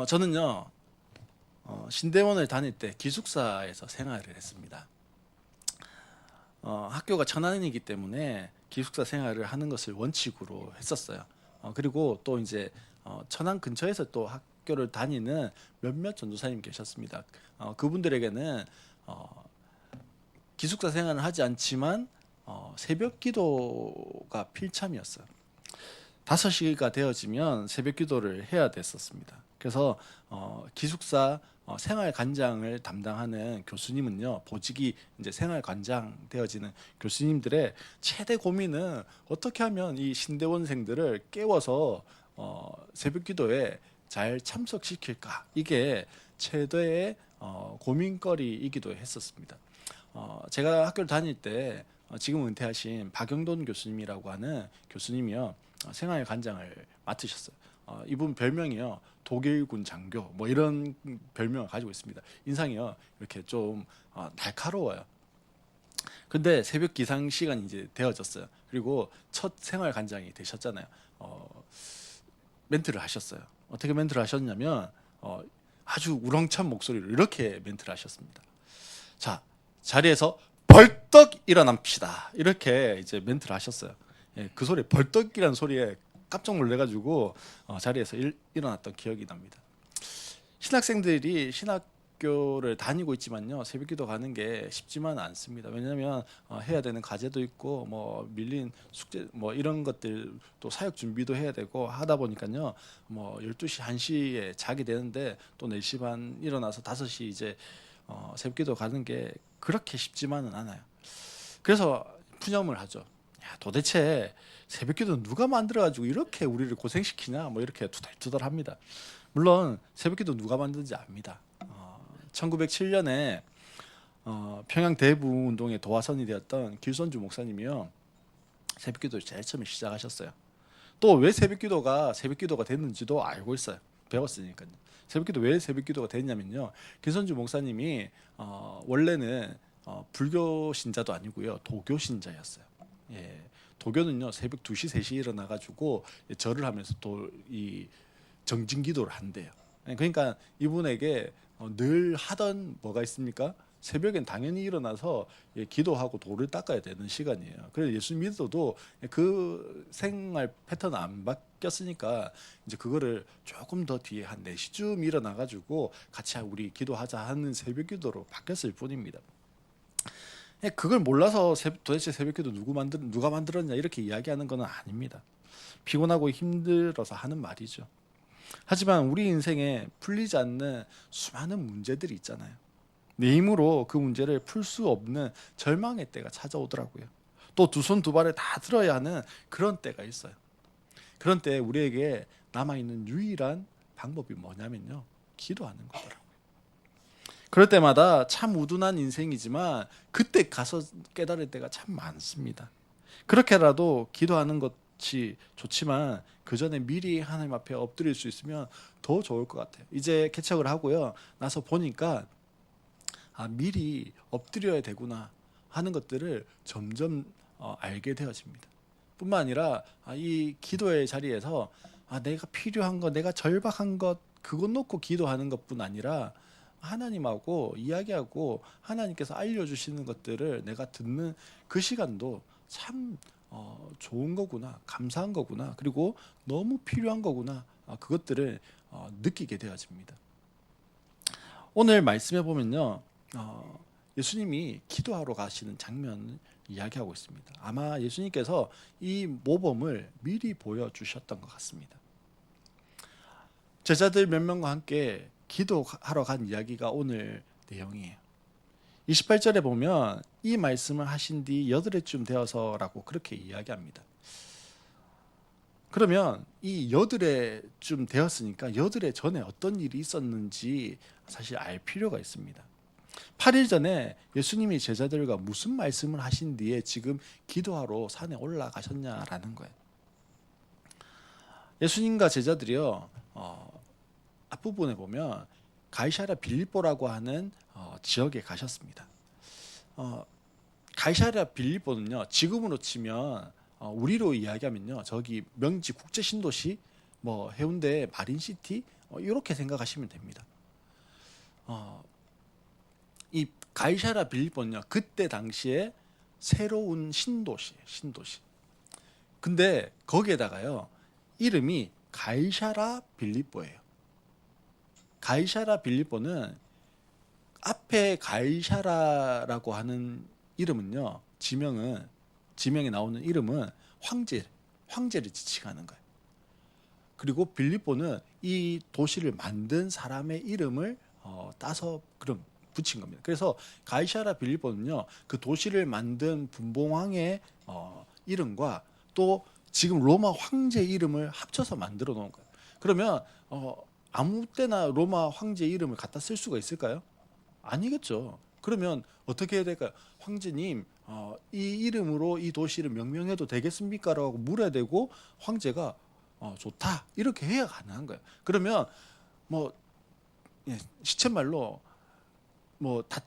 저는요, 신대원을 다닐 때 기숙사에서 생활을 했습니다. 학교가 천안이기 때문에 기숙사 생활을 하는 것을 원칙으로 했었어요. 그리고 또 이제 천안 근처에서 또 학교를 다니는 몇몇 전도사님 계셨습니다. 그분들에게는 어, 기숙사 생활을 하지 않지만 새벽 기도가 필참이었어요. 5시가 되어지면 새벽 기도를 해야 됐었습니다. 그래서 기숙사 생활 관장을 담당하는 교수님은요, 보직이 이제 생활 관장 되어지는 교수님들의 최대 고민은 어떻게 하면 이 신대원생들을 깨워서 새벽 기도에 잘 참석시킬까, 이게 최대의 고민거리이기도 했었습니다. 제가 학교를 다닐 때 지금 은퇴하신 박영돈 교수님이라고 하는 교수님이요, 생활 관장을 맡으셨어요. 이분 별명이요, 독일군 장교 뭐 이런 별명을 가지고 있습니다. 인상이요 이렇게 좀 날카로워요. 근데 새벽 기상 시간이 이제 되어졌어요. 그리고 첫 생활 관장이 되셨잖아요. 멘트를 하셨어요. 어떻게 멘트를 하셨냐면 아주 우렁찬 목소리로 이렇게 멘트를 하셨습니다. 자, 자리에서 벌떡 일어납시다. 이렇게 이제 멘트를 하셨어요. 예, 그 소리, 벌떡이라는 소리에 깜짝 놀래가지고 자리에서 일어났던 기억이 납니다. 신학생들이 신학교를 다니고 있지만요, 새벽기도 가는 게 쉽지만은 않습니다. 왜냐하면 해야 되는 과제도 있고 뭐 밀린 숙제 뭐 이런 것들, 또 사역 준비도 해야 되고 하다 보니까요, 뭐 12시 1시에 자게 되는데 또 4시 반 일어나서 5시 이제 새벽기도 가는 게 그렇게 쉽지만은 않아요. 그래서 푸념을 하죠. 야, 도대체 새벽기도 누가 만들어가지고 이렇게 우리를 고생시키냐, 뭐 이렇게 투덜투덜합니다. 물론 새벽기도 누가 만든지 압니다. 1907년에 평양 대부 운동의 도화선이 되었던 길선주 목사님이요, 새벽기도를 제일 처음에 시작하셨어요. 또 왜 새벽기도가 됐는지도 알고 있어요. 배웠으니까요. 새벽기도 왜 새벽기도가 됐냐면요, 길선주 목사님이 원래는 불교 신자도 아니고요, 도교 신자였어요. 예, 도교는요 새벽 2시 3시 일어나 가지고 절을 하면서 또 이 정진 기도를 한대요. 그러니까 이분에게 늘 하던 뭐가 있습니까? 새벽엔 당연히 일어나서 기도하고 돌을 닦아야 되는 시간이에요. 그래서 예수 믿어도 그 생활 패턴 안 바뀌었으니까 이제 그거를 조금 더 뒤에 한 4시쯤 일어나 가지고 같이 우리 기도하자 하는 새벽 기도로 바뀌었을 뿐입니다. 그걸 몰라서 도대체 새벽기도 누가 만들었냐 이렇게 이야기하는 것은 아닙니다. 피곤하고 힘들어서 하는 말이죠. 하지만 우리 인생에 풀리지 않는 수많은 문제들이 있잖아요. 내 힘으로 그 문제를 풀 수 없는 절망의 때가 찾아오더라고요. 또 두 손 두 발을 다 들어야 하는 그런 때가 있어요. 그런 때 우리에게 남아있는 유일한 방법이 뭐냐면요, 기도하는 거더라고요. 그럴 때마다 참 우둔한 인생이지만 그때 가서 깨달을 때가 참 많습니다. 그렇게라도 기도하는 것이 좋지만 그 전에 미리 하나님 앞에 엎드릴 수 있으면 더 좋을 것 같아요. 이제 개척을 하고요, 나서 보니까 미리 엎드려야 되구나 하는 것들을 점점 알게 되어집니다. 뿐만 아니라 이 기도의 자리에서 내가 필요한 것, 내가 절박한 것, 그것 놓고 기도하는 것뿐 아니라 하나님하고 이야기하고 하나님께서 알려주시는 것들을 내가 듣는 그 시간도 참 좋은 거구나, 감사한 거구나, 그리고 너무 필요한 거구나, 그것들을 느끼게 되어집니다. 오늘 말씀해 보면요, 예수님이 기도하러 가시는 장면을 이야기하고 있습니다. 아마 예수님께서 이 모범을 미리 보여주셨던 것 같습니다. 제자들 몇 명과 함께 기도하러 간 이야기가 오늘 내용이에요. 28절에 보면 이 말씀을 하신 뒤 8해쯤 되어서라고 그렇게 이야기합니다. 그러면 이 8해쯤 되었으니까 8해 전에 어떤 일이 있었는지 사실 알 필요가 있습니다. 8일 전에 예수님이 제자들과 무슨 말씀을 하신 뒤에 지금 기도하러 산에 올라가셨냐라는 거예요. 예수님과 제자들이요, 앞부분에 보면 가이사랴 빌립보라고 하는 지역에 가셨습니다. 가이사랴 빌립보는요, 지금으로 치면 우리로 이야기하면요, 저기 명지 국제 신도시, 뭐 해운대 마린시티, 이렇게 생각하시면 됩니다. 어, 이 가이사라 빌립보는요, 그때 당시에 새로운 신도시예요, 신도시. 근데 거기에다가요, 이름이 가이사라 빌립보예요. 가이사라 빌립보는 앞에 가이사라라고 하는 이름은요, 지명에 나오는 이름은 황제를 지칭하는 거예요. 그리고 빌립보는 이 도시를 만든 사람의 이름을 따서 그럼 붙인 겁니다. 그래서 가이사라 빌립보는요, 그 도시를 만든 분봉왕의 이름과 또 지금 로마 황제 이름을 합쳐서 만들어 놓은 거예요. 그러면 아무 때나 로마 황제 이름을 갖다 쓸 수가 있을까요? 아니겠죠. 그러면 어떻게 해야 될까요? 황제님, 이 이름으로 이 도시를 명명해도 되겠습니까? 라고 물어야 되고, 황제가 좋다 이렇게 해야 가능한 거예요. 그러면 뭐 시쳇말로 뭐 다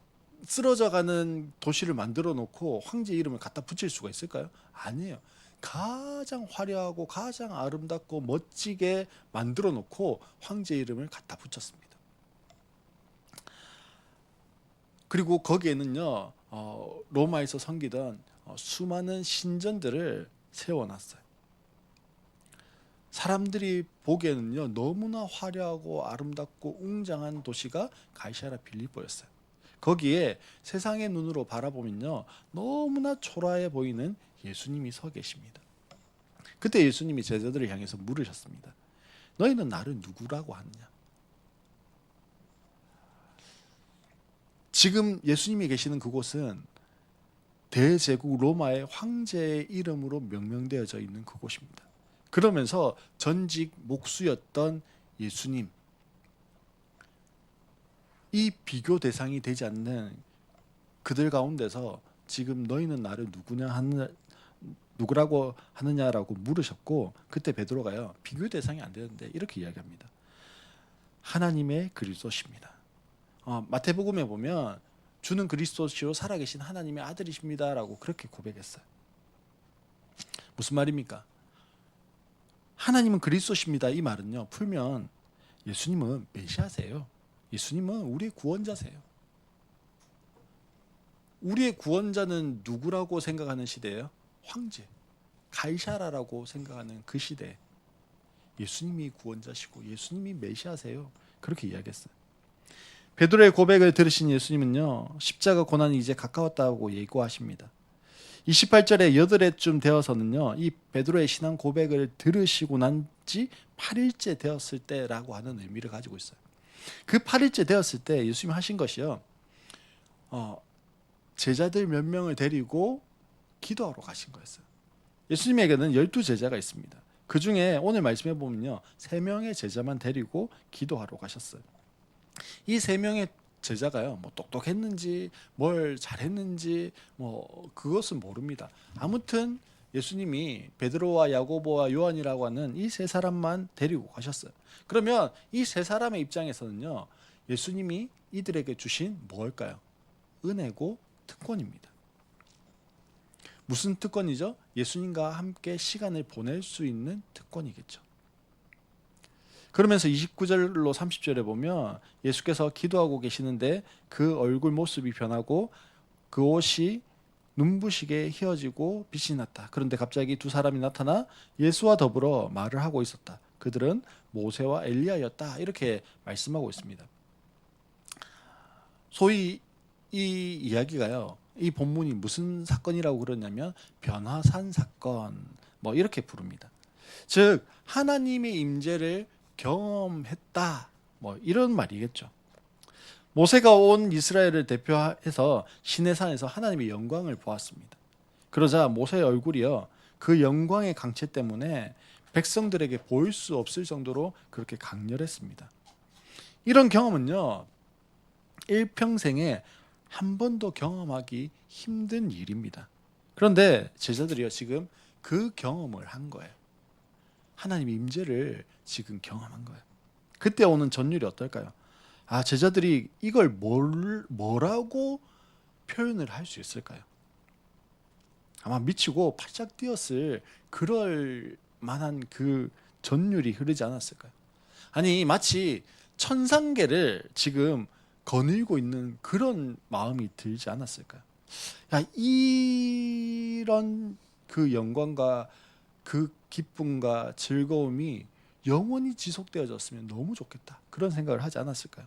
쓰러져가는 도시를 만들어 놓고 황제 이름을 갖다 붙일 수가 있을까요? 아니에요. 가장 화려하고 가장 아름답고 멋지게 만들어 놓고 황제 이름을 갖다 붙였습니다. 그리고 거기에는요, 로마에서 섬기던 수많은 신전들을 세워놨어요. 사람들이 보기에는요, 너무나 화려하고 아름답고 웅장한 도시가 가이사라 빌립보였어요. 거기에 세상의 눈으로 바라보면요, 너무나 초라해 보이는 예수님이 서 계십니다. 그때 예수님이 제자들을 향해서 물으셨습니다. 너희는 나를 누구라고 하느냐? 지금 예수님이 계시는 그곳은 대제국 로마의 황제의 이름으로 명명되어져 있는 그곳입니다. 그러면서 전직 목수였던 예수님, 이 비교 대상이 되지 않는 그들 가운데서 지금 너희는 나를 누구라고 하느냐라고 물으셨고, 그때 베드로가요, 비교 대상이 안 되는데 이렇게 이야기합니다. 하나님의 그리스도십니다. 마태복음에 보면 주는 그리스도시요 살아계신 하나님의 아들이십니다라고 그렇게 고백했어요. 무슨 말입니까? 하나님은 그리스도십니다. 이 말은요, 풀면 예수님은 메시아세요. 예수님은 우리의 구원자세요. 우리의 구원자는 누구라고 생각하는 시대예요? 황제, 가이사라라고 생각하는 그 시대. 예수님이 구원자시고 예수님이 메시아세요. 그렇게 이야기했어요. 베드로의 고백을 들으신 예수님은요, 십자가 고난이 이제 가까웠다고 예고하십니다. 28절에 8해쯤 되어서는요, 이 베드로의 신앙 고백을 들으시고 난 지 8일째 되었을 때라고 하는 의미를 가지고 있어요. 그 8일째 되었을 때 예수님이 하신 것이요, 제자들 몇 명을 데리고 기도하러 가신 거였어요. 예수님에게는 12제자가 있습니다. 그 중에 오늘 말씀해 보면요, 3명의 제자만 데리고 기도하러 가셨어요. 이 3명의 제자가요, 뭐 똑똑했는지 뭘 잘했는지 뭐 그것은 모릅니다. 아무튼 예수님이 베드로와 야고보와 요한이라고 하는 이 3사람만 데리고 가셨어요. 그러면 이 3사람의 입장에서는요, 예수님이 이들에게 주신 뭘까요? 은혜고 특권입니다. 무슨 특권이죠? 예수님과 함께 시간을 보낼 수 있는 특권이겠죠. 그러면서 29절로 30절에 보면 예수께서 기도하고 계시는데 그 얼굴 모습이 변하고 그 옷이 눈부시게 휘어지고 빛이 났다. 그런데 갑자기 2사람이 나타나 예수와 더불어 말을 하고 있었다. 그들은 모세와 엘리야였다. 이렇게 말씀하고 있습니다. 소위 이 이야기가요, 이 본문이 무슨 사건이라고 그러냐면 변화산 사건 뭐 이렇게 부릅니다. 즉 하나님의 임재를 경험했다, 뭐 이런 말이겠죠. 모세가 온 이스라엘을 대표해서 시내산에서 하나님의 영광을 보았습니다. 그러자 모세의 얼굴이요, 그 영광의 강체 때문에 백성들에게 보일 수 없을 정도로 그렇게 강렬했습니다. 이런 경험은요, 일평생에 한 번도 경험하기 힘든 일입니다. 그런데 제자들이요, 지금 그 경험을 한 거예요. 하나님의 임재를 지금 경험한 거예요. 그때 오는 전율이 어떨까요? 제자들이 이걸 뭐라고 표현을 할 수 있을까요? 아마 미치고 팔짝 뛰었을 그럴 만한 그 전율이 흐르지 않았을까요? 아니 마치 천상계를 지금 거닐고 있는 그런 마음이 들지 않았을까요? 야, 이런 그 영광과 그 기쁨과 즐거움이 영원히 지속되어졌으면 너무 좋겠다. 그런 생각을 하지 않았을까요?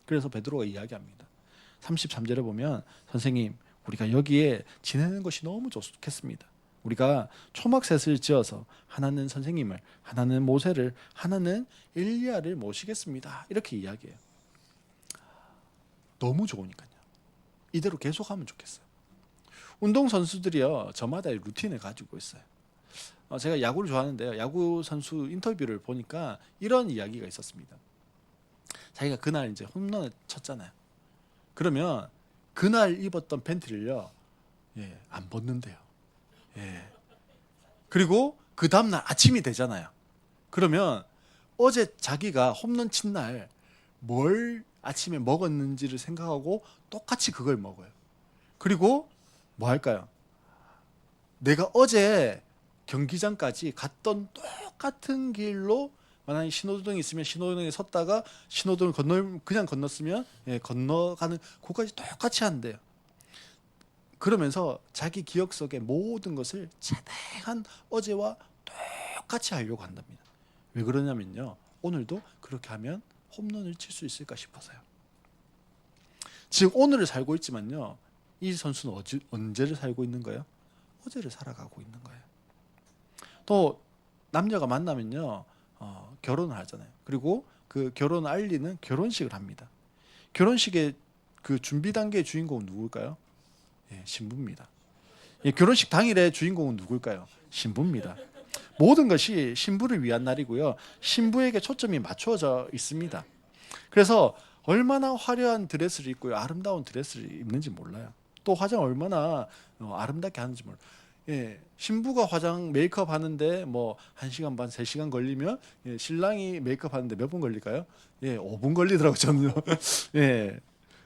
그래서 베드로가 이야기합니다. 33절에 보면 선생님 우리가 여기에 지내는 것이 너무 좋겠습니다. 우리가 초막셋을 지어서 하나는 선생님을, 하나는 모세를, 하나는 엘리야를 모시겠습니다. 이렇게 이야기해요. 너무 좋으니까요. 이대로 계속하면 좋겠어요. 운동 선수들이요 저마다의 루틴을 가지고 있어요. 제가 야구를 좋아하는데요. 야구 선수 인터뷰를 보니까 이런 이야기가 있었습니다. 자기가 그날 이제 홈런을 쳤잖아요. 그러면 그날 입었던 팬티를요, 안 벗는데요. 예. 그리고 그 다음날 아침이 되잖아요. 그러면 어제 자기가 홈런 친 날 뭘 아침에 먹었는지를 생각하고 똑같이 그걸 먹어요. 그리고 뭐 할까요? 내가 어제 경기장까지 갔던 똑같은 길로 만약에 신호등이 있으면 신호등에 섰다가 신호등을 그냥 건넜으면 건너가는 그까지 똑같이 한대요. 그러면서 자기 기억 속의 모든 것을 최대한 어제와 똑같이 하려고 한답니다. 왜 그러냐면요. 오늘도 그렇게 하면 홈런을 칠 수 있을까 싶어서요. 지금 오늘을 살고 있지만요. 이 선수는 언제를 살고 있는 거예요? 어제를 살아가고 있는 거예요. 또 남녀가 만나면요. 결혼을 하잖아요. 그리고 그 결혼을 알리는 결혼식을 합니다. 결혼식의 그 준비 단계의 주인공은 누굴까요? 신부입니다. 결혼식 당일의 주인공은 누굴까요? 신부입니다. 모든 것이 신부를 위한 날이고요. 신부에게 초점이 맞춰져 있습니다. 그래서 얼마나 화려한 드레스를 입고요. 아름다운 드레스를 입는지 몰라요. 또 화장 얼마나 아름답게 하는지 몰라요. 신부가 화장 메이크업 하는데 뭐 1시간 반, 3시간 걸리면 신랑이 메이크업 하는데 몇 분 걸릴까요? 5분 걸리더라고요, 저는요.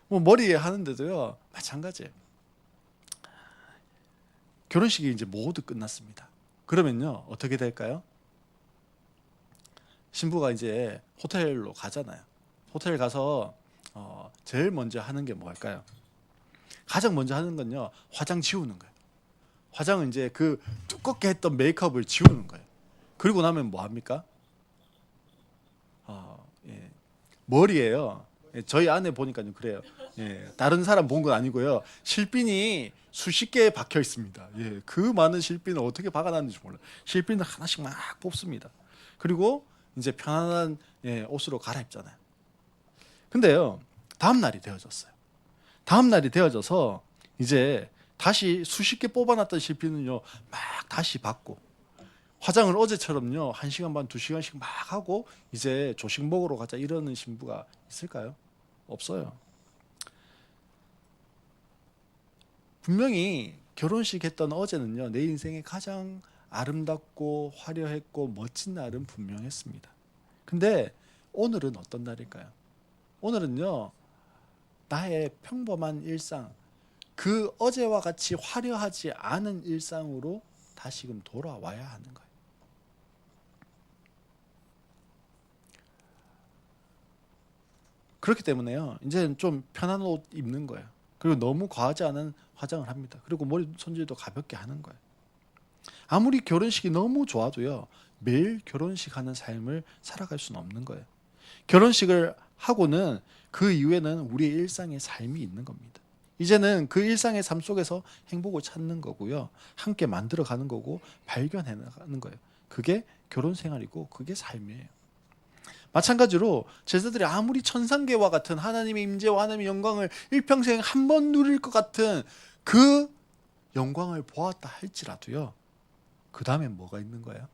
뭐 머리 하는데도요. 마찬가지예요. 결혼식이 이제 모두 끝났습니다. 그러면요. 어떻게 될까요? 신부가 이제 호텔로 가잖아요. 호텔 가서 제일 먼저 하는 게 뭐 할까요? 가장 먼저 하는 건요. 화장 지우는 거예요. 화장은 이제 그 두껍게 했던 메이크업을 지우는 거예요. 그리고 나면 뭐 합니까? 머리에요. 저희 아내 보니까요 그래요. 다른 사람 본 건 아니고요. 실핀이 수십 개 박혀 있습니다. 그 많은 실핀을 어떻게 박아놨는지 몰라요. 실핀을 하나씩 막 뽑습니다. 그리고 이제 편안한 옷으로 갈아입잖아요. 근데요, 다음 날이 되어졌어요. 다음 날이 되어져서 이제 다시 수십 개 뽑아놨던 실핀은요, 막 다시 받고 화장을 어제처럼요 1시간 반, 2시간씩 막 하고 이제 조식 먹으러 가자 이러는 신부가 있을까요? 없어요. 분명히 결혼식 했던 어제는요 내 인생에 가장 아름답고 화려했고 멋진 날은 분명했습니다. 근데 오늘은 어떤 날일까요? 오늘은요 나의 평범한 일상, 그 어제와 같이 화려하지 않은 일상으로 다시금 돌아와야 하는 거예요. 그렇기 때문에요. 이제는 좀 편한 옷 입는 거예요. 그리고 너무 과하지 않은 화장을 합니다. 그리고 머리 손질도 가볍게 하는 거예요. 아무리 결혼식이 너무 좋아도요. 매일 결혼식 하는 삶을 살아갈 수는 없는 거예요. 결혼식을 하고는 그 이후에는 우리의 일상의 삶이 있는 겁니다. 이제는 그 일상의 삶 속에서 행복을 찾는 거고요. 함께 만들어가는 거고 발견해 나가는 거예요. 그게 결혼 생활이고 그게 삶이에요. 마찬가지로 제자들이 아무리 천상계와 같은 하나님의 임재와 하나님의 영광을 일평생 한 번 누릴 것 같은 그 영광을 보았다 할지라도요. 그 다음에 뭐가 있는 거예요?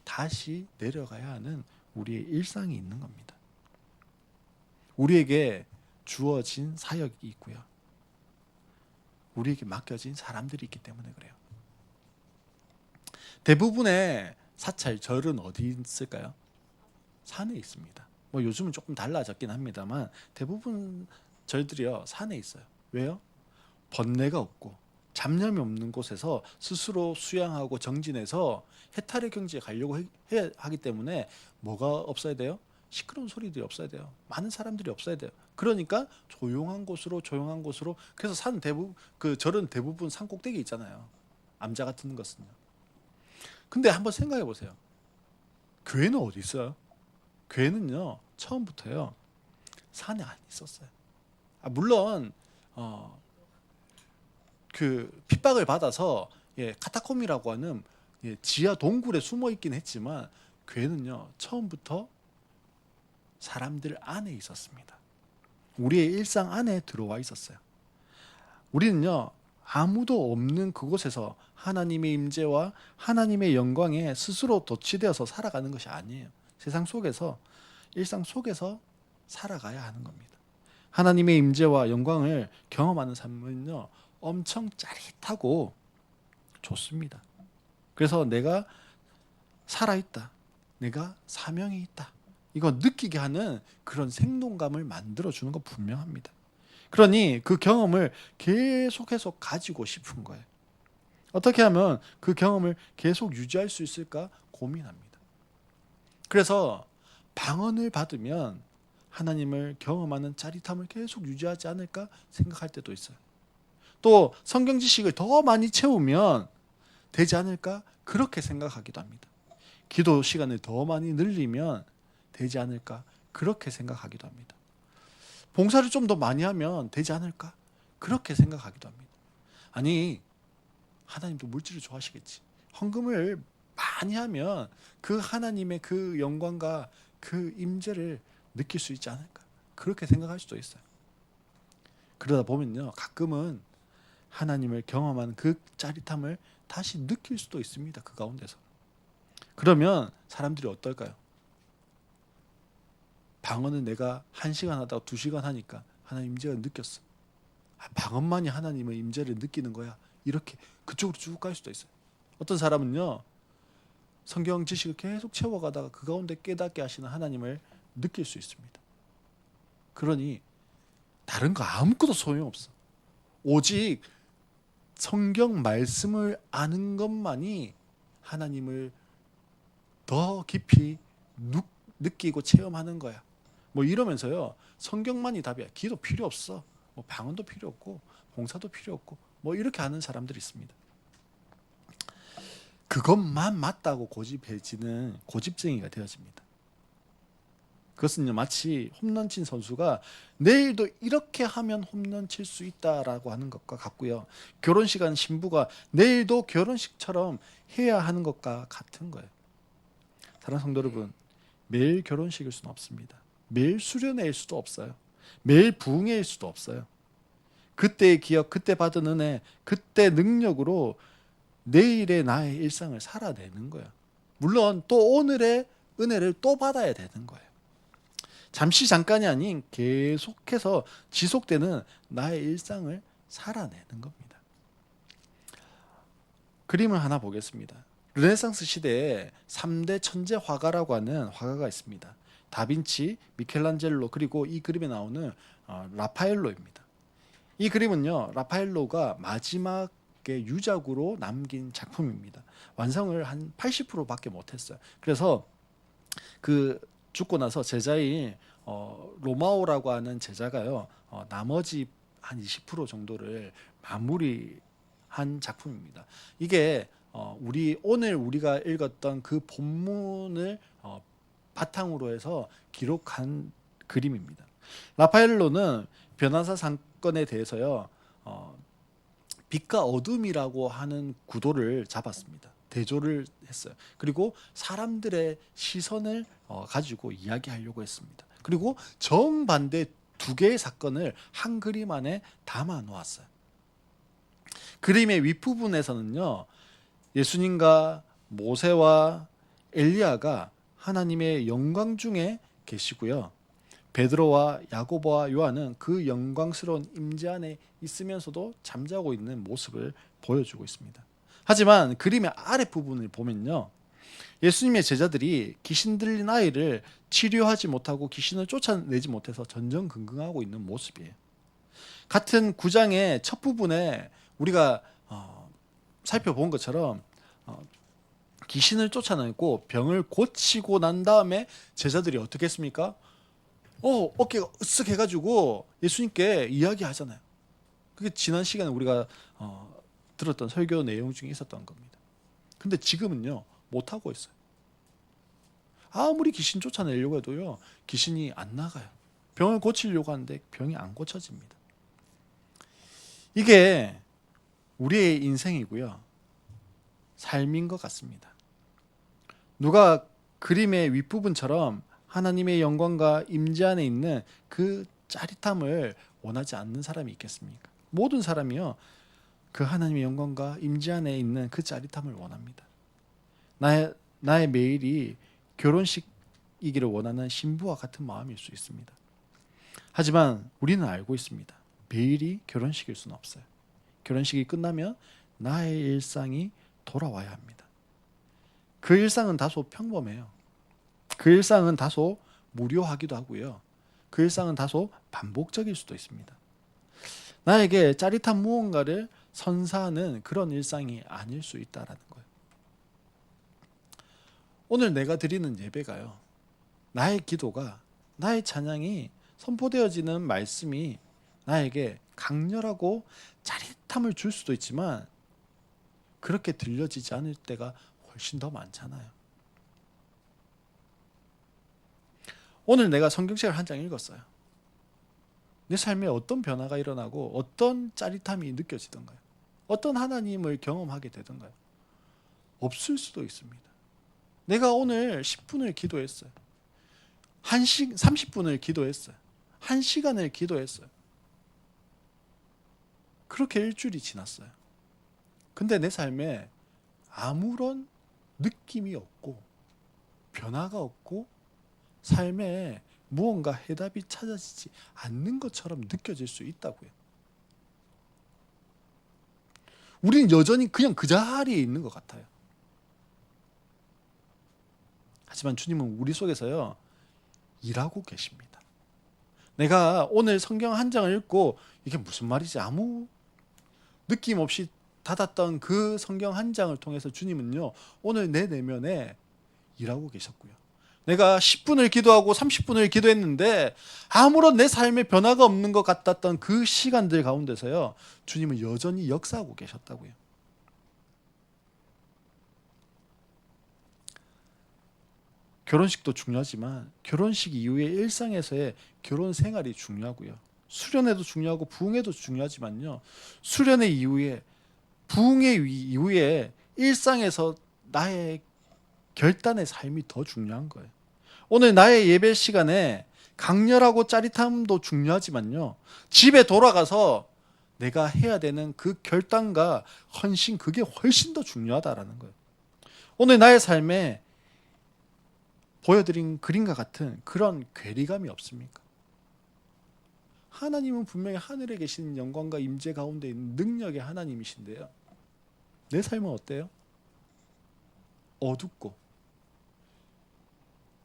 다시 내려가야 하는 우리의 일상이 있는 겁니다. 우리에게 주어진 사역이 있고요. 우리에게 맡겨진 사람들이 있기 때문에 그래요. 대부분의 사찰, 절은 어디 있을까요? 산에 있습니다. 뭐 요즘은 조금 달라졌긴 합니다만 대부분 절들이요 산에 있어요. 왜요? 번뇌가 없고 잡념이 없는 곳에서 스스로 수양하고 정진해서 해탈의 경지에 가려고 하기 때문에 뭐가 없어야 돼요? 시끄러운 소리들이 없어야 돼요. 많은 사람들이 없어야 돼요. 그러니까 조용한 곳으로 그래서 산 대부분 그 절은 대부분 산 꼭대기 있잖아요. 암자 같은 것은요. 근데 한번 생각해 보세요. 교회는 어디 있어요? 교회는요 처음부터요 산에 안 있었어요. 물론 그 핍박을 받아서 카타콤이라고 하는 지하 동굴에 숨어 있긴 했지만 교회는요 처음부터 사람들 안에 있었습니다. 우리의 일상 안에 들어와 있었어요. 우리는요 아무도 없는 그곳에서 하나님의 임재와 하나님의 영광에 스스로 도취되어서 살아가는 것이 아니에요. 세상 속에서 일상 속에서 살아가야 하는 겁니다. 하나님의 임재와 영광을 경험하는 삶은요 엄청 짜릿하고 좋습니다. 그래서 내가 살아있다, 내가 사명이 있다, 이거 느끼게 하는 그런 생동감을 만들어주는 거 분명합니다. 그러니 그 경험을 계속해서 가지고 싶은 거예요. 어떻게 하면 그 경험을 계속 유지할 수 있을까 고민합니다. 그래서 방언을 받으면 하나님을 경험하는 짜릿함을 계속 유지하지 않을까 생각할 때도 있어요. 또 성경 지식을 더 많이 채우면 되지 않을까 그렇게 생각하기도 합니다. 기도 시간을 더 많이 늘리면 되지 않을까 그렇게 생각하기도 합니다. 봉사를 좀 더 많이 하면 되지 않을까 그렇게 생각하기도 합니다. 아니 하나님도 물질을 좋아하시겠지. 헌금을 많이 하면 그 하나님의 그 영광과 그 임재를 느낄 수 있지 않을까 그렇게 생각할 수도 있어요. 그러다 보면요 가끔은 하나님을 경험하는 그 짜릿함을 다시 느낄 수도 있습니다. 그 가운데서. 그러면 사람들이 어떨까요? 방언은 내가 1시간 하다가 2시간 하니까 하나님 임재가 느꼈어. 방언만이 하나님의 임재를 느끼는 거야. 이렇게 그쪽으로 쭉 갈 수도 있어요. 어떤 사람은요 성경 지식을 계속 채워가다가 그 가운데 깨닫게 하시는 하나님을 느낄 수 있습니다. 그러니 다른 거 아무것도 소용없어. 오직 성경 말씀을 아는 것만이 하나님을 더 깊이 느끼고 체험하는 거야. 뭐 이러면서요 성경만이 답이야. 기도 필요 없어. 뭐 방언도 필요 없고 봉사도 필요 없고 뭐 이렇게 하는 사람들이 있습니다. 그것만 맞다고 고집해지는 고집쟁이가 되어집니다. 그것은요 마치 홈런 친 선수가 내일도 이렇게 하면 홈런 칠 수 있다라고 하는 것과 같고요. 결혼식 한 신부가 내일도 결혼식처럼 해야 하는 것과 같은 거예요. 사랑하는 성도 여러분, 매일 결혼식일 수는 없습니다. 매일 수련회일 수도 없어요. 매일 부흥회일 수도 없어요. 그때의 기억, 그때 받은 은혜, 그때 능력으로 내일의 나의 일상을 살아내는 거예요. 물론 또 오늘의 은혜를 또 받아야 되는 거예요. 잠시 잠깐이 아닌 계속해서 지속되는 나의 일상을 살아내는 겁니다. 그림을 하나 보겠습니다. 르네상스 시대에 3대 천재 화가라고 하는 화가가 있습니다. 다빈치, 미켈란젤로 그리고 이 그림에 나오는 라파엘로입니다. 이 그림은요 라파엘로가 마지막에 유작으로 남긴 작품입니다. 완성을 한 80%밖에 못했어요. 그래서 그 죽고 나서 제자인 로마오라고 하는 제자가요 나머지 한 20% 정도를 마무리한 작품입니다. 이게 오늘 우리가 읽었던 그 본문을 바탕으로 해서 기록한 그림입니다. 라파엘로는 변화사 사건에 대해서요 빛과 어둠이라고 하는 구도를 잡았습니다. 대조를 했어요. 그리고 사람들의 시선을 가지고 이야기하려고 했습니다. 그리고 정반대 두 개의 사건을 한 그림 안에 담아 놓았어요. 그림의 윗부분에서는요 예수님과 모세와 엘리야가 하나님의 영광 중에 계시고요. 베드로와 야고보와 요한은 그 영광스러운 임재 안에 있으면서도 잠자고 있는 모습을 보여주고 있습니다. 하지만 그림의 아랫부분을 보면요. 예수님의 제자들이 귀신 들린 아이를 치료하지 못하고 귀신을 쫓아내지 못해서 전전긍긍하고 있는 모습이에요. 같은 9장의 첫 부분에 우리가 살펴본 것처럼 귀신을 쫓아내고 병을 고치고 난 다음에 제자들이 어떻게 했습니까? 어깨가 으쓱해가지고 예수님께 이야기하잖아요. 그게 지난 시간에 우리가 들었던 설교 내용 중에 있었던 겁니다. 근데 지금은요, 못하고 있어요. 아무리 귀신 쫓아내려고 해도요, 귀신이 안 나가요. 병을 고치려고 하는데 병이 안 고쳐집니다. 이게 우리의 인생이고요, 삶인 것 같습니다. 누가 그림의 윗부분처럼 하나님의 영광과 임재 안에 있는 그 짜릿함을 원하지 않는 사람이 있겠습니까? 모든 사람이요, 그 하나님의 영광과 임재 안에 있는 그 짜릿함을 원합니다. 나의 매일이 결혼식이기를 원하는 신부와 같은 마음일 수 있습니다. 하지만 우리는 알고 있습니다. 매일이 결혼식일 수는 없어요. 결혼식이 끝나면 나의 일상이 돌아와야 합니다. 그 일상은 다소 평범해요. 그 일상은 다소 무료하기도 하고요. 그 일상은 다소 반복적일 수도 있습니다. 나에게 짜릿한 무언가를 선사하는 그런 일상이 아닐 수 있다라는 거예요. 오늘 내가 드리는 예배가요, 나의 기도가, 나의 찬양이 선포되어지는 말씀이 나에게 강렬하고 짜릿함을 줄 수도 있지만 그렇게 들려지지 않을 때가 훨씬 더 많잖아요. 오늘 내가 성경책을 한 장 읽었어요. 내 삶에 어떤 변화가 일어나고 어떤 짜릿함이 느껴지던가요? 어떤 하나님을 경험하게 되던가요? 없을 수도 있습니다. 내가 오늘 10분을 기도했어요. 30분을 기도했어요. 1시간을 기도했어요. 그렇게 일주일이 지났어요. 근데 내 삶에 아무런 느낌이 없고 변화가 없고 삶에 무언가 해답이 찾아지지 않는 것처럼 느껴질 수 있다고요. 우리는 여전히 그냥 그 자리에 있는 것 같아요. 하지만 주님은 우리 속에서요, 일하고 계십니다. 내가 오늘 성경 한 장을 읽고 이게 무슨 말이지 아무 느낌 없이 닫았던 그 성경 한 장을 통해서 주님은요, 오늘 내 내면에 일하고 계셨고요. 내가 10분을 기도하고 30분을 기도했는데 아무런 내 삶에 변화가 없는 것 같았던 그 시간들 가운데서요, 주님은 여전히 역사하고 계셨다고요. 결혼식도 중요하지만 결혼식 이후의 일상에서의 결혼 생활이 중요하고요. 수련회도 중요하고 부흥회도 중요하지만요, 수련회 이후에, 부흥회 이후에 일상에서 나의 결단의 삶이 더 중요한 거예요. 오늘 나의 예배 시간에 강렬하고 짜릿함도 중요하지만요, 집에 돌아가서 내가 해야 되는 그 결단과 헌신, 그게 훨씬 더 중요하다라는 거예요. 오늘 나의 삶에 보여드린 그림과 같은 그런 괴리감이 없습니까? 하나님은 분명히 하늘에 계신 영광과 임재 가운데 있는 능력의 하나님이신데요, 내 삶은 어때요? 어둡고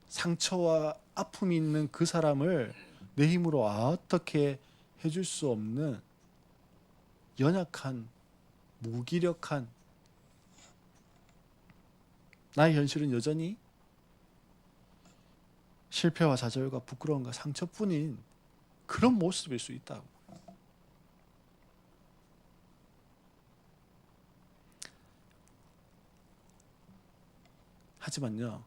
상처와 아픔이 있는 그 사람을 내 힘으로 어떻게 해줄 수 없는 연약한, 무기력한 나의 현실은 여전히 실패와 좌절과 부끄러움과 상처뿐인 그런 모습일 수 있다고. 하지만요,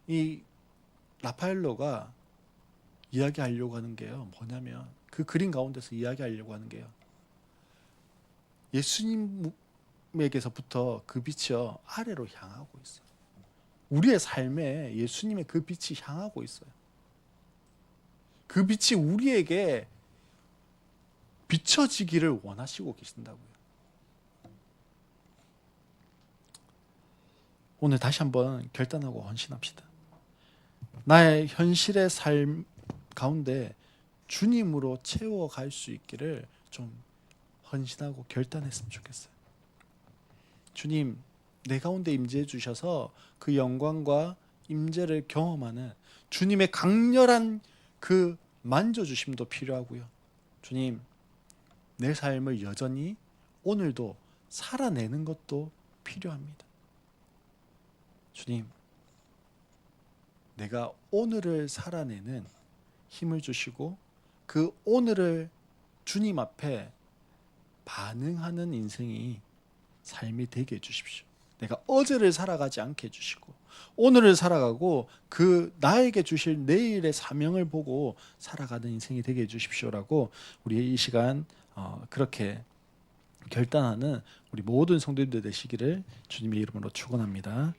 이 라파엘로가 이야기하려고 하는 게요, 뭐냐면 그 그림 가운데서 이야기하려고 하는 게요, 예수님에게서부터 그 빛이요 아래로 향하고 있어요. 우리의 삶에 예수님의 그 빛이 향하고 있어요. 그 빛이 우리에게 비춰지기를 원하시고 계신다고요. 오늘 다시 한번 결단하고 헌신합시다. 나의 현실의 삶 가운데 주님으로 채워갈 수 있기를 좀 헌신하고 결단했으면 좋겠어요. 주님, 내 가운데 임재해 주셔서 그 영광과 임재를 경험하는 주님의 강렬한 그 만져주심도 필요하고요. 주님, 내 삶을 여전히 오늘도 살아내는 것도 필요합니다. 주님, 내가 오늘을 살아내는 힘을 주시고 그 오늘을 주님 앞에 반응하는 인생이 삶이 되게 해주십시오. 내가 어제를 살아가지 않게 해주시고 오늘을 살아가고 그 나에게 주실 내일의 사명을 보고 살아가는 인생이 되게 해주십시오라고 우리 이 시간 그렇게 결단하는 우리 모든 성도님들 되시기를 주님의 이름으로 축원합니다.